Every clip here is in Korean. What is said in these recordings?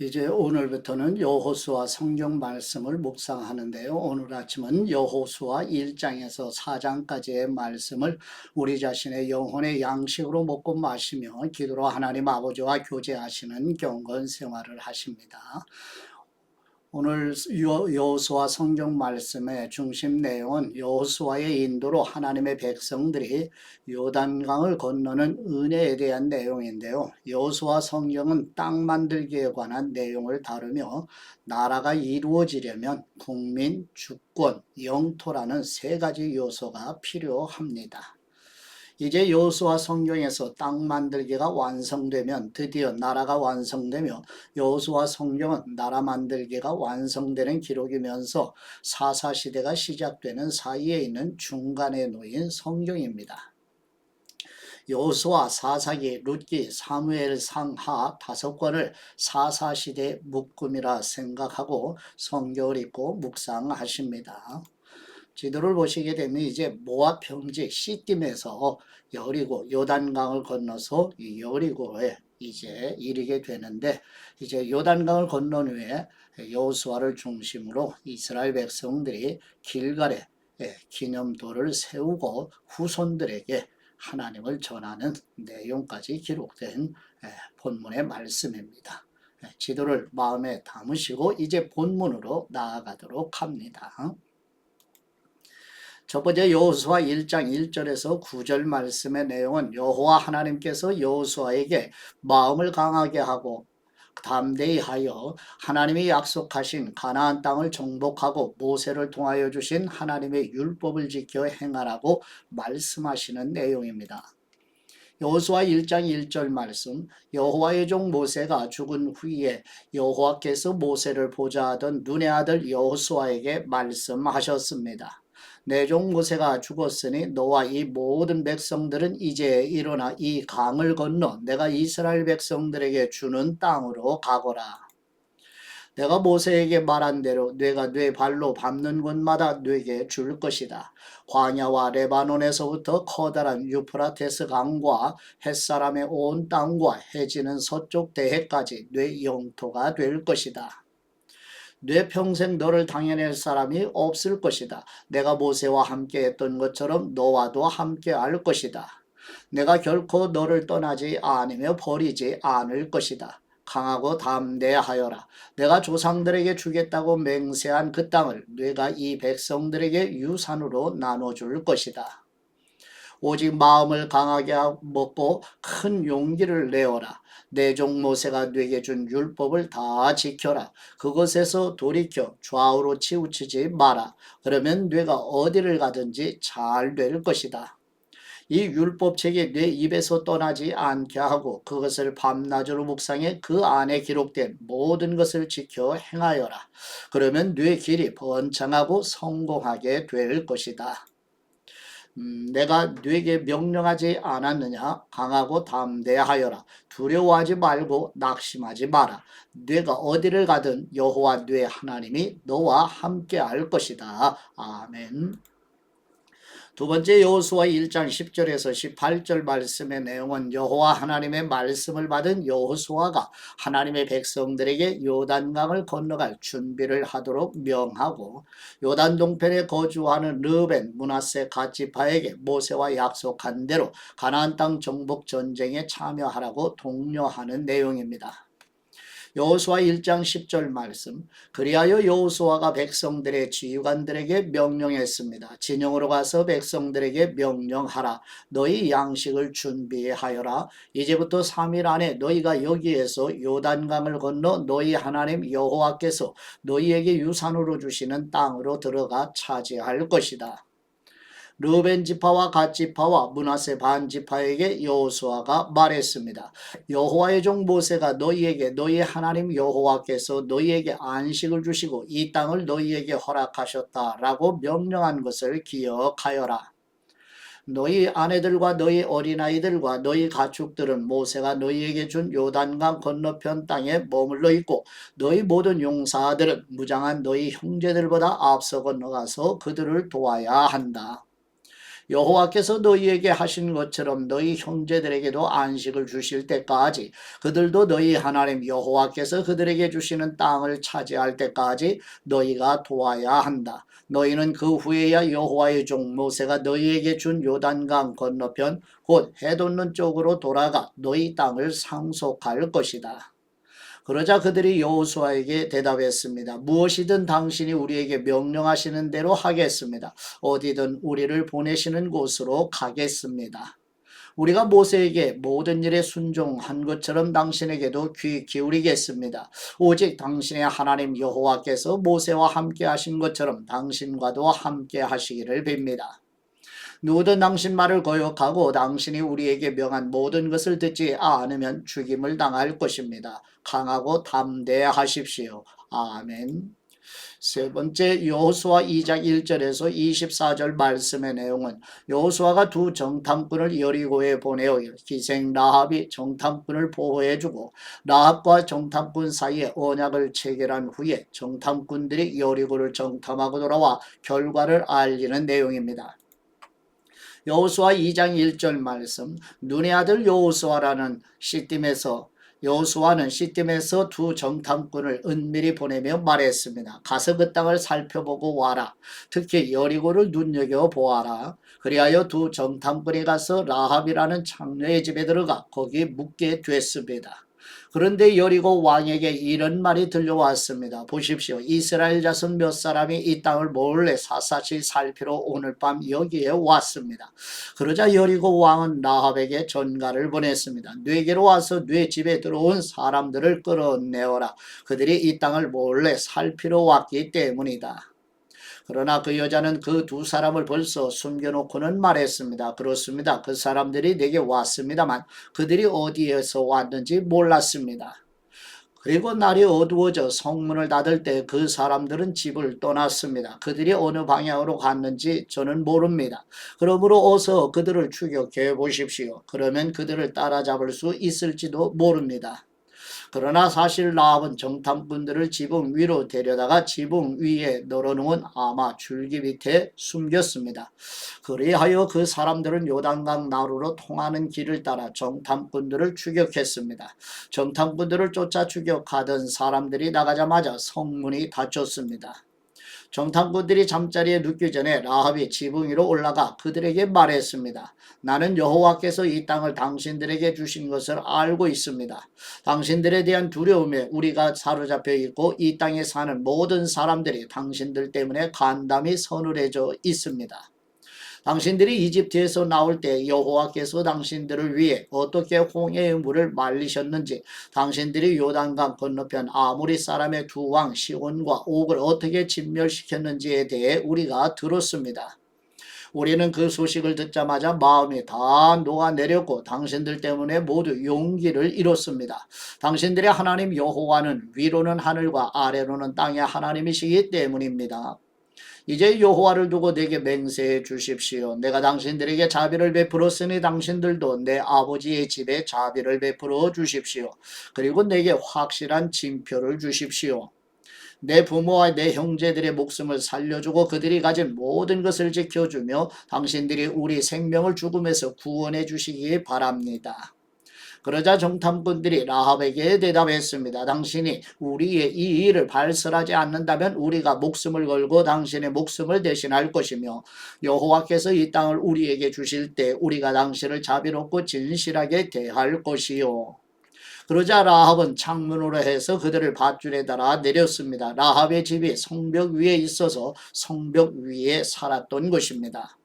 이제 오늘부터는 여호수아 성경 말씀을 묵상하는데요. 오늘 아침은 여호수아 1장에서 4장까지의 말씀을 우리 자신의 영혼의 양식으로 먹고 마시며 기도로 하나님 아버지와 교제하시는 경건 생활을 하십니다. 오늘 여호수아 성경 말씀의 중심 내용은 여호수아의 인도로 하나님의 백성들이 요단강을 건너는 은혜에 대한 내용인데요. 여호수아 성경은 땅 만들기에 관한 내용을 다루며 나라가 이루어지려면 국민, 주권, 영토라는 세 가지 요소가 필요합니다. 이제 여호수아 성경에서 땅 만들기가 완성되면 드디어 나라가 완성되며 여호수아 성경은 나라 만들기가 완성되는 기록이면서 사사시대가 시작되는 사이에 있는 중간에 놓인 성경입니다. 여호수아, 사사기, 룻기, 사무엘 상하 5권을 사사시대 묶음이라 생각하고 성경을 읽고 묵상하십니다. 지도를 보시게 되면 이제 모압 평지 시딤에서 여리고 요단강을 건너서 여리고에 이제 이르게 되는데, 이제 요단강을 건넌 후에 여호수아를 중심으로 이스라엘 백성들이 길갈에 기념돌을 세우고 후손들에게 하나님을 전하는 내용까지 기록된 본문의 말씀입니다. 지도를 마음에 담으시고 이제 본문으로 나아가도록 합니다. 첫 번째 여호수아 1장 1절에서 9절 말씀의 내용은 여호와 하나님께서 여호수아에게 마음을 강하게 하고 담대히 하여 하나님이 약속하신 가나안 땅을 정복하고 모세를 통하여 주신 하나님의 율법을 지켜 행하라고 말씀하시는 내용입니다. 여호수아 1장 1절 말씀, 여호와의 종 모세가 죽은 후에 여호와께서 모세를 보자 하던 눈의 아들 여호수아에게 말씀하셨습니다. 내 종 모세가 죽었으니 너와 이 모든 백성들은 이제 일어나 이 강을 건너 내가 이스라엘 백성들에게 주는 땅으로 가거라. 내가 모세에게 말한 대로 네가 네 발로 밟는 곳마다 네게 줄 것이다. 광야와 레바논에서부터 커다란 유프라테스 강과 햇사람의 온 땅과 해지는 서쪽 대해까지 네 영토가 될 것이다. 내 평생 너를 당해낼 사람이 없을 것이다. 내가 모세와 함께 했던 것처럼 너와도 함께 할 것이다. 내가 결코 너를 떠나지 않으며 버리지 않을 것이다. 강하고 담대하여라. 내가 조상들에게 주겠다고 맹세한 그 땅을 네가 이 백성들에게 유산으로 나눠줄 것이다. 오직 마음을 강하게 먹고 큰 용기를 내어라. 내 종 모세가 네게 준 율법을 다 지켜라. 그것에서 돌이켜 좌우로 치우치지 마라. 그러면 네가 어디를 가든지 잘 될 것이다. 이 율법책이 내 입에서 떠나지 않게 하고 그것을 밤낮으로 묵상해 그 안에 기록된 모든 것을 지켜 행하여라. 그러면 네 길이 번창하고 성공하게 될 것이다. 내가 네게 명령하지 않았느냐? 강하고 담대하여라. 두려워하지 말고 낙심하지 마라. 네가 어디를 가든 여호와 네 하나님이 너와 함께 할 것이다. 아멘. 두 번째 여호수아 1장 10절에서 18절 말씀의 내용은 여호와 하나님의 말씀을 받은 여호수아가 하나님의 백성들에게 요단강을 건너갈 준비를 하도록 명하고 요단 동편에 거주하는 르벤, 므낫세 갓 지파에게 모세와 약속한 대로 가나안 땅 정복 전쟁에 참여하라고 독려하는 내용입니다. 여호수아 1장 10절 말씀, 그리하여 여호수아가 백성들의 지휘관들에게 명령했습니다. 진영으로 가서 백성들에게 명령하라. 너희 양식을 준비하여라. 이제부터 3일 안에 너희가 여기에서 요단강을 건너 너희 하나님 여호와께서 너희에게 유산으로 주시는 땅으로 들어가 차지할 것이다. 르벤 지파와 갓 지파와 므낫세 반 지파에게 여호수아가 말했습니다. 여호와의 종 모세가 너희에게 너희 하나님 여호와께서 너희에게 안식을 주시고 이 땅을 너희에게 허락하셨다라고 명령한 것을 기억하여라. 너희 아내들과 너희 어린아이들과 너희 가축들은 모세가 너희에게 준 요단강 건너편 땅에 머물러 있고 너희 모든 용사들은 무장한 너희 형제들보다 앞서 건너가서 그들을 도와야 한다. 여호와께서 너희에게 하신 것처럼 너희 형제들에게도 안식을 주실 때까지 그들도 너희 하나님 여호와께서 그들에게 주시는 땅을 차지할 때까지 너희가 도와야 한다. 너희는 그 후에야 여호와의 종 모세가 너희에게 준 요단강 건너편 곧 해돋는 쪽으로 돌아가 너희 땅을 상속할 것이다. 그러자 그들이 여호수아에게 대답했습니다. 무엇이든 당신이 우리에게 명령하시는 대로 하겠습니다. 어디든 우리를 보내시는 곳으로 가겠습니다. 우리가 모세에게 모든 일에 순종한 것처럼 당신에게도 귀 기울이겠습니다. 오직 당신의 하나님 여호와께서 모세와 함께 하신 것처럼 당신과도 함께 하시기를 빕니다. 누구든 당신 말을 거역하고 당신이 우리에게 명한 모든 것을 듣지 않으면 죽임을 당할 것입니다. 강하고 담대하십시오. 아멘. 세 번째, 여호수아 2장 1절에서 24절 말씀의 내용은 여호수아가 두 정탐꾼을 여리고에 보내어 기생 라합이 정탐꾼을 보호해주고 라합과 정탐꾼 사이에 언약을 체결한 후에 정탐꾼들이 여리고를 정탐하고 돌아와 결과를 알리는 내용입니다. 여호수아 2장 1절 말씀, 눈의 아들 여호수아는 시딤에서 두 정탐꾼을 은밀히 보내며 말했습니다. 가서 그 땅을 살펴보고 와라. 특히 여리고를 눈여겨보아라. 그리하여 두 정탐꾼이 가서 라합이라는 창녀의 집에 들어가 거기 묵게 됐습니다. 그런데 여리고 왕에게 이런 말이 들려왔습니다. 보십시오. 이스라엘 자손 몇 사람이 이 땅을 몰래 샅샅이 살피러 오늘 밤 여기에 왔습니다. 그러자 여리고 왕은 라합에게 전가를 보냈습니다. 네게로 와서 네 집에 들어온 사람들을 끌어내어라. 그들이 이 땅을 몰래 살피러 왔기 때문이다. 그러나 그 여자는 그 두 사람을 벌써 숨겨놓고는 말했습니다. 그렇습니다. 그 사람들이 내게 왔습니다만 그들이 어디에서 왔는지 몰랐습니다. 그리고 날이 어두워져 성문을 닫을 때 그 사람들은 집을 떠났습니다. 그들이 어느 방향으로 갔는지 저는 모릅니다. 그러므로 어서 그들을 추격해 보십시오. 그러면 그들을 따라잡을 수 있을지도 모릅니다. 그러나 사실 라합은 정탐꾼들을 지붕 위로 데려다가 지붕 위에 널어놓은 아마 줄기 밑에 숨겼습니다. 그리하여 그 사람들은 요단강 나루로 통하는 길을 따라 정탐꾼들을 추격했습니다. 정탐꾼들을 쫓아 추격하던 사람들이 나가자마자 성문이 닫혔습니다. 정탐꾼들이 잠자리에 눕기 전에 라합이 지붕 위로 올라가 그들에게 말했습니다. 나는 여호와께서 이 땅을 당신들에게 주신 것을 알고 있습니다. 당신들에 대한 두려움에 우리가 사로잡혀 있고 이 땅에 사는 모든 사람들이 당신들 때문에 간담이 서늘해져 있습니다. 당신들이 이집트에서 나올 때 여호와께서 당신들을 위해 어떻게 홍해의 물을 말리셨는지, 당신들이 요단강 건너편 아모리 사람의 두 왕 시온과 옥을 어떻게 진멸시켰는지에 대해 우리가 들었습니다. 우리는 그 소식을 듣자마자 마음이 다 녹아내렸고 당신들 때문에 모두 용기를 잃었습니다. 당신들의 하나님 여호와는 위로는 하늘과 아래로는 땅의 하나님이시기 때문입니다. 이제 여호와를 두고 내게 맹세해 주십시오. 내가 당신들에게 자비를 베풀었으니 당신들도 내 아버지의 집에 자비를 베풀어 주십시오. 그리고 내게 확실한 징표를 주십시오. 내 부모와 내 형제들의 목숨을 살려주고 그들이 가진 모든 것을 지켜주며 당신들이 우리 생명을 죽음에서 구원해 주시기 바랍니다. 그러자 정탐꾼들이 라합에게 대답했습니다. 당신이 우리의 이 일을 발설하지 않는다면 우리가 목숨을 걸고 당신의 목숨을 대신할 것이며 여호와께서 이 땅을 우리에게 주실 때 우리가 당신을 자비롭고 진실하게 대할 것이요. 그러자 라합은 창문으로 해서 그들을 밧줄에 달아 내렸습니다. 라합의 집이 성벽 위에 있어서 성벽 위에 살았던 것입니다.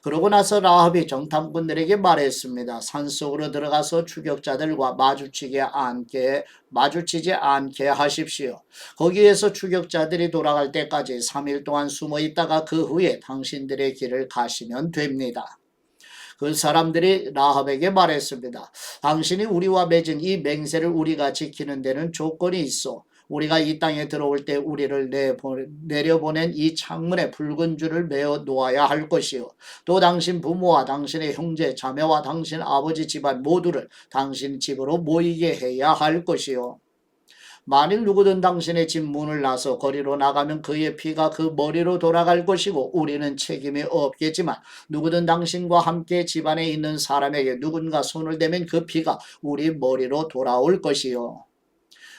그러고 나서 라합이 정탐꾼들에게 말했습니다. 산속으로 들어가서 추격자들과 마주치지 않게 하십시오. 거기에서 추격자들이 돌아갈 때까지 3일 동안 숨어 있다가 그 후에 당신들의 길을 가시면 됩니다. 그 사람들이 라합에게 말했습니다. 당신이 우리와 맺은 이 맹세를 우리가 지키는 데는 조건이 있어. 우리가 이 땅에 들어올 때 우리를 내려보낸 이 창문에 붉은 줄을 매어 놓아야 할 것이요. 또 당신 부모와 당신의 형제, 자매와 당신 아버지 집안 모두를 당신 집으로 모이게 해야 할 것이요. 만일 누구든 당신의 집 문을 나서 거리로 나가면 그의 피가 그 머리로 돌아갈 것이고 우리는 책임이 없겠지만 누구든 당신과 함께 집안에 있는 사람에게 누군가 손을 대면 그 피가 우리 머리로 돌아올 것이요.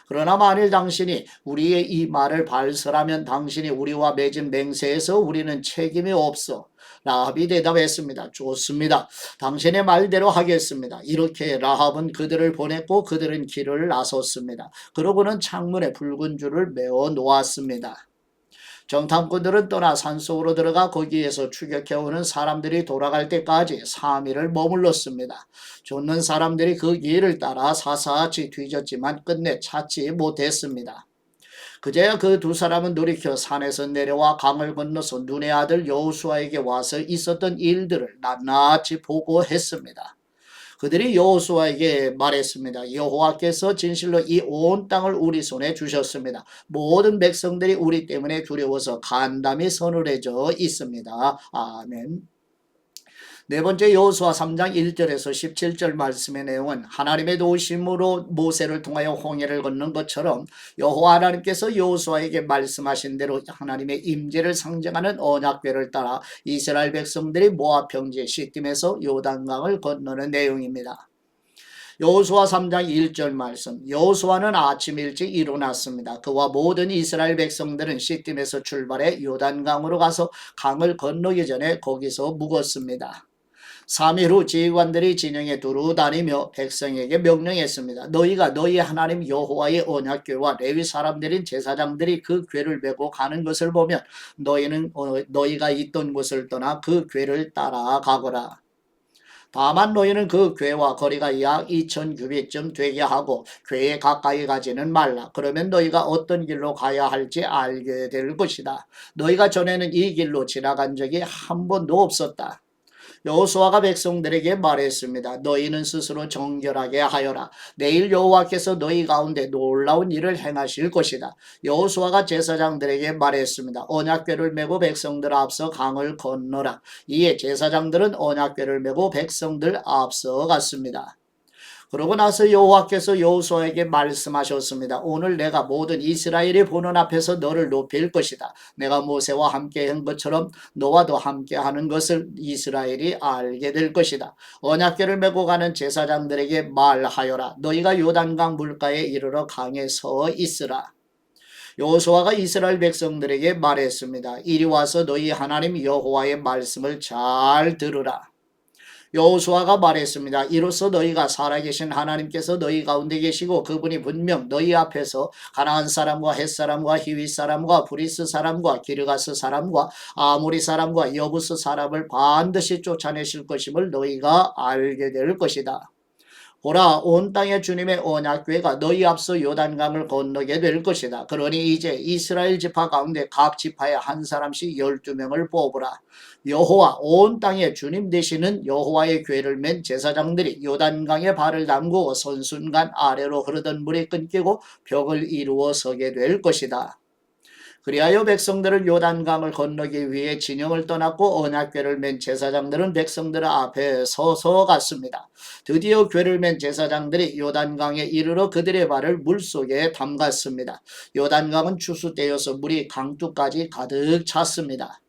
그러나 만일 당신이 우리의 이 말을 발설하면 당신이 우리와 맺은 맹세에서 우리는 책임이 없어. 라합이 대답했습니다. 좋습니다. 당신의 말대로 하겠습니다. 이렇게 라합은 그들을 보냈고 그들은 길을 나섰습니다. 그러고는 창문에 붉은 줄을 메어 놓았습니다. 정탐꾼들은 떠나 산속으로 들어가 거기에서 추격해오는 사람들이 돌아갈 때까지 3일을 머물렀습니다. 쫓는 사람들이 그 길을 따라 사사치 뒤졌지만 끝내 찾지 못했습니다. 그제야 그 두 사람은 돌이켜 산에서 내려와 강을 건너서 눈의 아들 여호수아에게 와서 있었던 일들을 낱낱이 보고했습니다. 그들이 여호수아에게 말했습니다. 여호와께서 진실로 이 온 땅을 우리 손에 주셨습니다. 모든 백성들이 우리 때문에 두려워서 간담이 서늘해져 있습니다. 아멘. 네 번째 여호수아 3장 1절에서 17절 말씀의 내용은 하나님의 도우심으로 모세를 통하여 홍해를 건넌 것처럼 여호와 하나님께서 여호수아에게 말씀하신 대로 하나님의 임재를 상징하는 언약궤를 따라 이스라엘 백성들이 모압 평지 시딤에서 요단강을 건너는 내용입니다. 여호수아 3장 1절 말씀. 여호수아는 아침 일찍 일어났습니다. 그와 모든 이스라엘 백성들은 시딤에서 출발해 요단강으로 가서 강을 건너기 전에 거기서 묵었습니다. 3일 후 지휘관들이 진영에 두루 다니며 백성에게 명령했습니다. 너희가 너희 하나님 여호와의 언약궤와 레위 사람들인 제사장들이 그 궤를 메고 가는 것을 보면 너희는 너희가 있던 곳을 떠나 그 궤를 따라가거라. 다만 너희는 그 궤와 거리가 약 2000규빗쯤 되게 하고 궤에 가까이 가지는 말라. 그러면 너희가 어떤 길로 가야 할지 알게 될 것이다. 너희가 전에는 이 길로 지나간 적이 한 번도 없었다. 여호수아가 백성들에게 말했습니다. 너희는 스스로 정결하게 하여라. 내일 여호와께서 너희 가운데 놀라운 일을 행하실 것이다. 여호수아가 제사장들에게 말했습니다. 언약궤를 메고 백성들 앞서 강을 건너라. 이에 제사장들은 언약궤를 메고 백성들 앞서 갔습니다. 그러고 나서 여호와께서 여호수아에게 말씀하셨습니다. 오늘 내가 모든 이스라엘이 보는 앞에서 너를 높일 것이다. 내가 모세와 함께 한 것처럼 너와도 함께 하는 것을 이스라엘이 알게 될 것이다. 언약궤를 메고 가는 제사장들에게 말하여라. 너희가 요단강 물가에 이르러 강에 서 있으라. 여호수아가 이스라엘 백성들에게 말했습니다. 이리 와서 너희 하나님 여호와의 말씀을 잘 들으라. 여호수아가 말했습니다. 이로써 너희가 살아계신 하나님께서 너희 가운데 계시고 그분이 분명 너희 앞에서 가나안 사람과 헷 사람과 히윗 사람과 브리스 사람과 기르가스 사람과 아모리 사람과 여부스 사람을 반드시 쫓아내실 것임을 너희가 알게 될 것이다. 보라, 온 땅의 주님의 언약궤가 너희 앞서 요단강을 건너게 될 것이다. 그러니 이제 이스라엘 지파 가운데 각 지파에 한 사람씩 12명을 뽑으라. 여호와, 온 땅의 주님 되시는 여호와의 궤를 맨 제사장들이 요단강에 발을 담그고 선순간 아래로 흐르던 물이 끊기고 벽을 이루어 서게 될 것이다. 그리하여 백성들은 요단강을 건너기 위해 진영을 떠났고 언약궤를 맨 제사장들은 백성들 앞에 서서 갔습니다. 드디어 궤를 맨 제사장들이 요단강에 이르러 그들의 발을 물속에 담갔습니다. 요단강은 추수 때여서 물이 강둑까지 가득 찼습니다.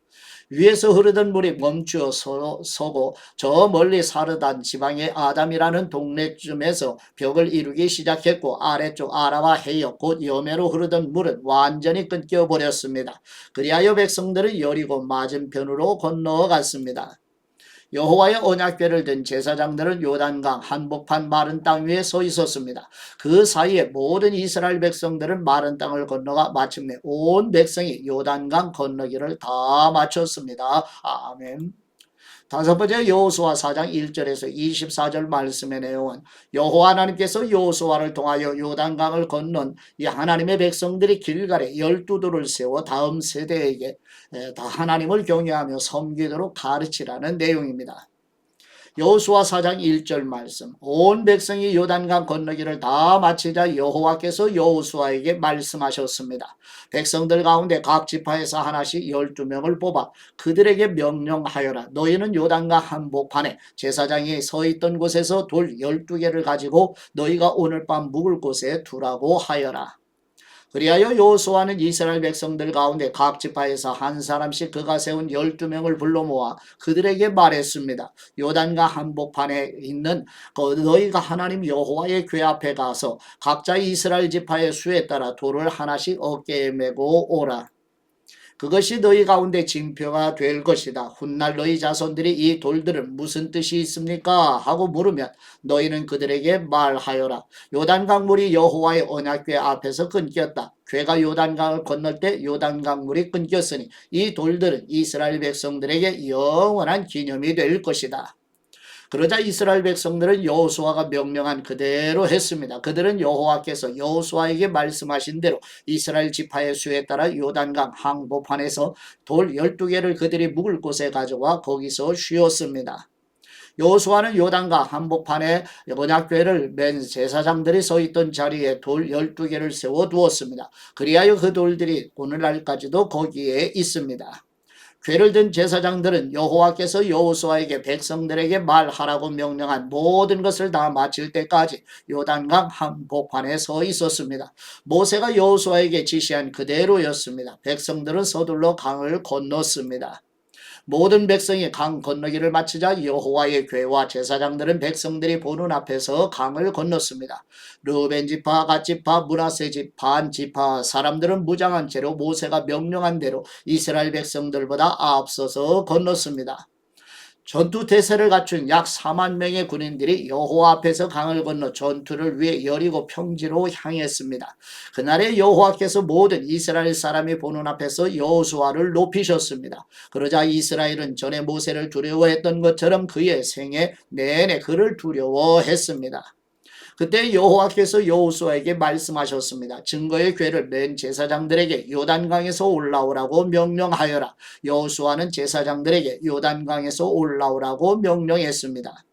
위에서 흐르던 물이 멈추어 서고 저 멀리 사르단 지방의 아담이라는 동네쯤에서 벽을 이루기 시작했고 아래쪽 아라와 해역 곧 여매로 흐르던 물은 완전히 끊겨버렸습니다. 그리하여 백성들은 여리고 맞은편으로 건너갔습니다. 여호와의 언약궤를 든 제사장들은 요단강 한복판 마른 땅 위에 서 있었습니다. 그 사이에 모든 이스라엘 백성들은 마른 땅을 건너가 마침내 온 백성이 요단강 건너기를 다 마쳤습니다. 아멘. 다섯 번째 여호수아 4장 1절에서 24절 말씀의 내용은 여호와 하나님께서 여호수아를 통하여 요단강을 건넌 이 하나님의 백성들이 길갈에 12돌을 세워 다음 세대에게 다 하나님을 경외하며 섬기도록 가르치라는 내용입니다. 여호수아 4장 1절 말씀. 온 백성이 요단강 건너기를 다 마치자 여호와께서 여호수아에게 말씀하셨습니다. 백성들 가운데 각 지파에서 하나씩 12명을 뽑아 그들에게 명령하여라. 너희는 요단강 한복판에 제사장이 서 있던 곳에서 돌 12개를 가지고 너희가 오늘 밤 묵을 곳에 두라고 하여라. 그리하여 여호수아는 이스라엘 백성들 가운데 각 지파에서 한 사람씩 그가 세운 12명을 불러 모아 그들에게 말했습니다. 요단강 한복판에 있는 너희가 하나님 여호와의 궤 앞에 가서 각자 이스라엘 지파의 수에 따라 돌을 하나씩 어깨에 메고 오라. 그것이 너희 가운데 징표가 될 것이다. 훗날 너희 자손들이 이 돌들은 무슨 뜻이 있습니까? 하고 물으면 너희는 그들에게 말하여라. 요단강 물이 여호와의 언약궤 앞에서 끊겼다. 궤가 요단강을 건널 때 요단강 물이 끊겼으니 이 돌들은 이스라엘 백성들에게 영원한 기념이 될 것이다. 그러자 이스라엘 백성들은 여호수아가 명령한 그대로 했습니다. 그들은 여호와께서 여호수아에게 말씀하신 대로 이스라엘 지파의 수에 따라 요단강 항복판에서 돌 12개를 그들이 묵을 곳에 가져와 거기서 쉬었습니다. 여호수아는 요단강 한복판에 언약궤를 맨 제사장들이 서 있던 자리에 돌 12개를 세워 두었습니다. 그리하여 그 돌들이 오늘날까지도 거기에 있습니다. 궤를 든 제사장들은 여호와께서 여호수아에게 백성들에게 말하라고 명령한 모든 것을 다 마칠 때까지 요단강 한복판에 서 있었습니다. 모세가 여호수아에게 지시한 그대로였습니다. 백성들은 서둘러 강을 건넜습니다. 모든 백성이 강 건너기를 마치자 여호와의 궤와 제사장들은 백성들이 보는 앞에서 강을 건넜습니다. 르벤 지파, 갓 지파, 므낫세 지파, 반 지파 사람들은 무장한 채로 모세가 명령한 대로 이스라엘 백성들보다 앞서서 건넜습니다. 전투 태세를 갖춘 약 4만 명의 군인들이 여호와 앞에서 강을 건너 전투를 위해 여리고 평지로 향했습니다. 그날에 여호와께서 모든 이스라엘 사람이 보는 앞에서 여호수아를 높이셨습니다. 그러자 이스라엘은 전에 모세를 두려워했던 것처럼 그의 생애 내내 그를 두려워했습니다. 그때 여호와께서 여호수아에게 말씀하셨습니다. 증거의 궤를 맨 제사장들에게 요단강에서 올라오라고 명령하여라. 여호수아는 제사장들에게 요단강에서 올라오라고 명령했습니다.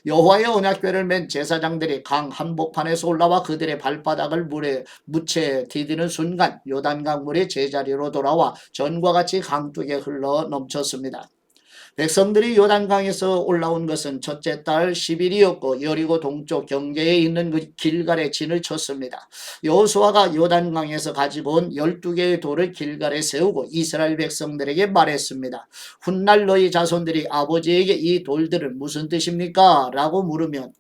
여호와의 언약궤를 맨 제사장들이 강 한복판에서 올라와 그들의 발바닥을 물에 묻혀 디디는 순간 요단강 물이 제자리로 돌아와 전과 같이 강둑에 흘러 넘쳤습니다. 백성들이 요단강에서 올라온 것은 첫째 달 10일이었고 여리고 동쪽 경계에 있는 그 길갈에 진을 쳤습니다. 여호수아가 요단강에서 가지고 온 12개의 돌을 길갈에 세우고 이스라엘 백성들에게 말했습니다. 훗날 너희 자손들이 아버지에게 이 돌들은 무슨 뜻입니까? 라고 물으면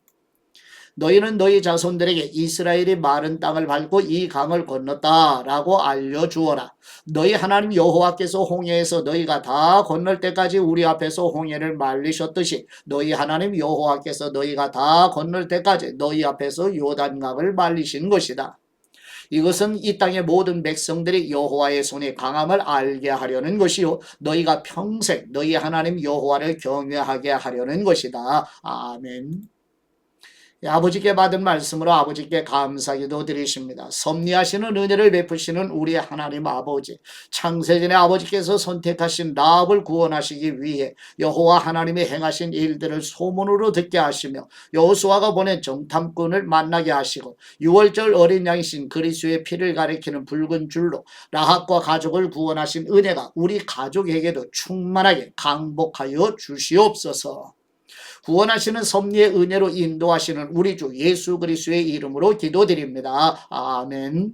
너희는 너희 자손들에게 이스라엘이 마른 땅을 밟고 이 강을 건넜다 라고 알려주어라. 너희 하나님 여호와께서 홍해에서 너희가 다 건널 때까지 우리 앞에서 홍해를 말리셨듯이 너희 하나님 여호와께서 너희가 다 건널 때까지 너희 앞에서 요단강을 말리신 것이다. 이것은 이 땅의 모든 백성들이 여호와의 손이 강함을 알게 하려는 것이요 너희가 평생 너희 하나님 여호와를 경외하게 하려는 것이다. 아멘. 아버지께 받은 말씀으로 아버지께 감사기도 드리십니다. 섭리하시는 은혜를 베푸시는 우리 하나님 아버지, 창세전에 아버지께서 선택하신 라합을 구원하시기 위해 여호와 하나님이 행하신 일들을 소문으로 듣게 하시며 여호수아가 보낸 정탐꾼을 만나게 하시고 6월절 어린 양이신 그리스도의 피를 가리키는 붉은 줄로 라합과 가족을 구원하신 은혜가 우리 가족에게도 충만하게 강복하여 주시옵소서. 구원하시는 섭리의 은혜로 인도하시는 우리 주 예수 그리스도의 이름으로 기도드립니다. 아멘.